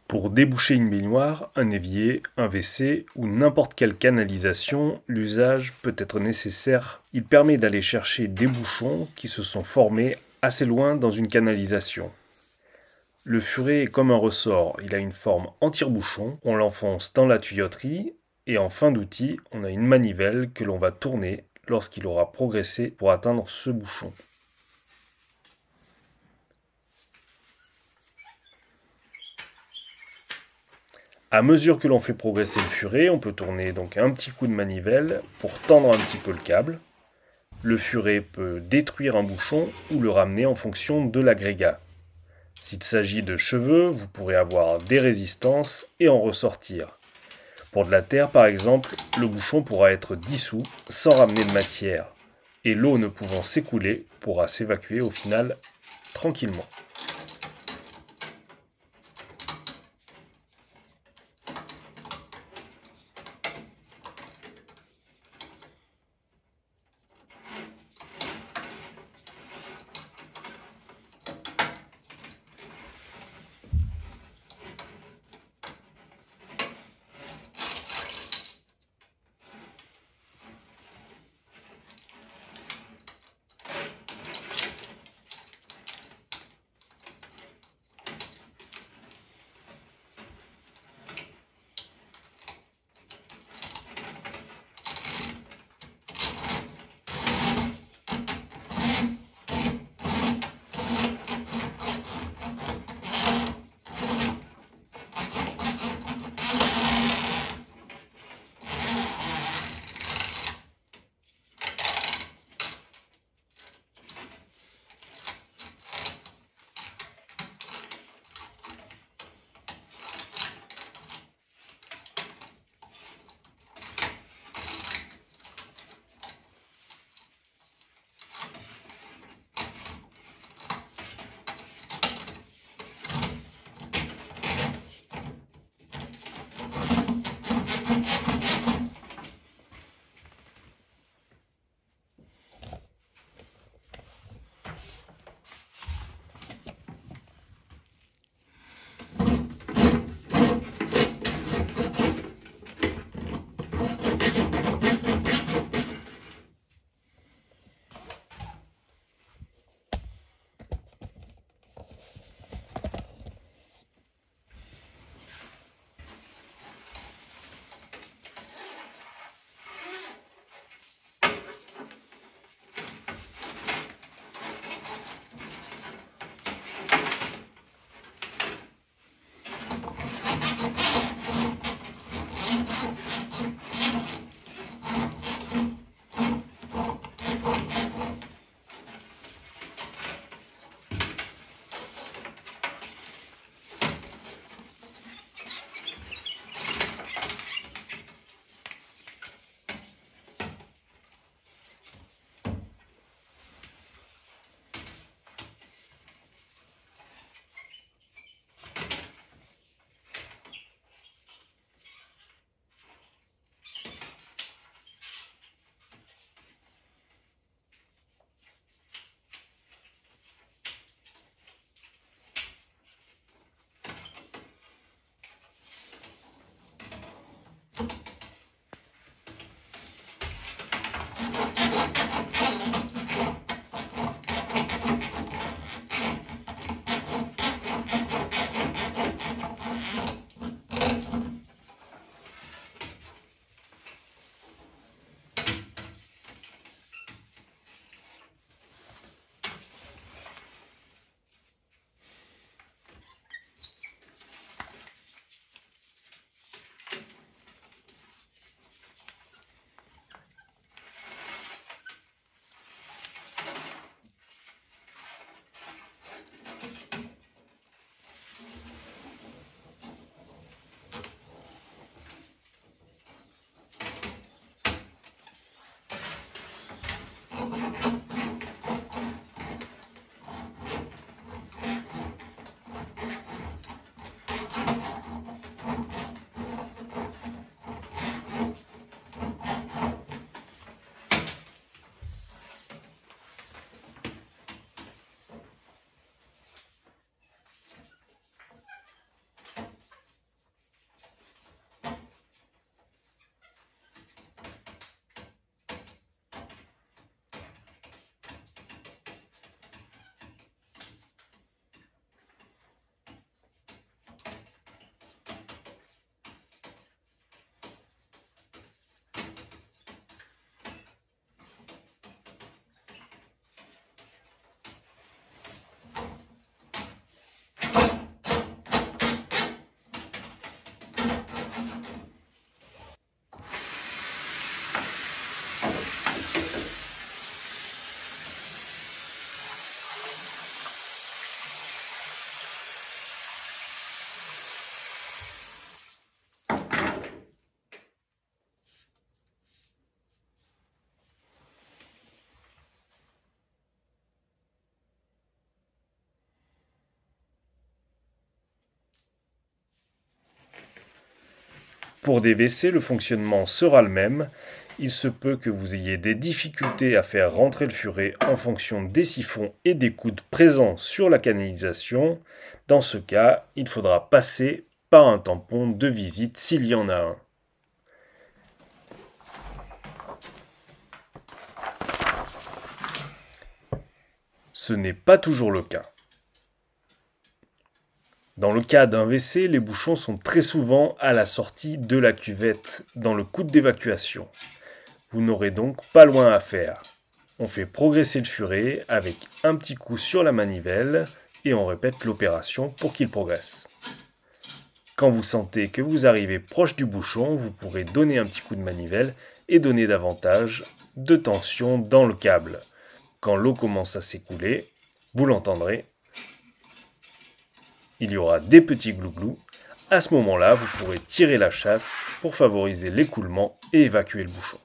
Pour déboucher une baignoire, un évier, un WC ou n'importe quelle canalisation, l'usage peut être nécessaire. Il permet d'aller chercher des bouchons qui se sont formés assez loin dans une canalisation. Le furet est comme un ressort, il a une forme en tire-bouchon, on l'enfonce dans la tuyauterie et en fin d'outil, on a une manivelle que l'on va tourner lorsqu'il aura progressé pour atteindre ce bouchon. À mesure que l'on fait progresser le furet, on peut tourner donc un petit coup de manivelle pour tendre un petit peu le câble. Le furet peut détruire un bouchon ou le ramener en fonction de l'agrégat. S'il s'agit de cheveux, vous pourrez avoir des résistances et en ressortir. Pour de la terre par exemple, le bouchon pourra être dissous sans ramener de matière. Et l'eau ne pouvant s'écouler pourra s'évacuer au final tranquillement. Pour des WC, le fonctionnement sera le même. Il se peut que vous ayez des difficultés à faire rentrer le furet en fonction des siphons et des coudes présents sur la canalisation. Dans ce cas, il faudra passer par un tampon de visite s'il y en a un. Ce n'est pas toujours le cas. Dans le cas d'un WC, les bouchons sont très souvent à la sortie de la cuvette, dans le coude d'évacuation. Vous n'aurez donc pas loin à faire. On fait progresser le furet avec un petit coup sur la manivelle et on répète l'opération pour qu'il progresse. Quand vous sentez que vous arrivez proche du bouchon, vous pourrez donner un petit coup de manivelle et donner davantage de tension dans le câble. Quand l'eau commence à s'écouler, vous l'entendrez. Il y aura des petits glouglous. À ce moment-là, vous pourrez tirer la chasse pour favoriser l'écoulement et évacuer le bouchon.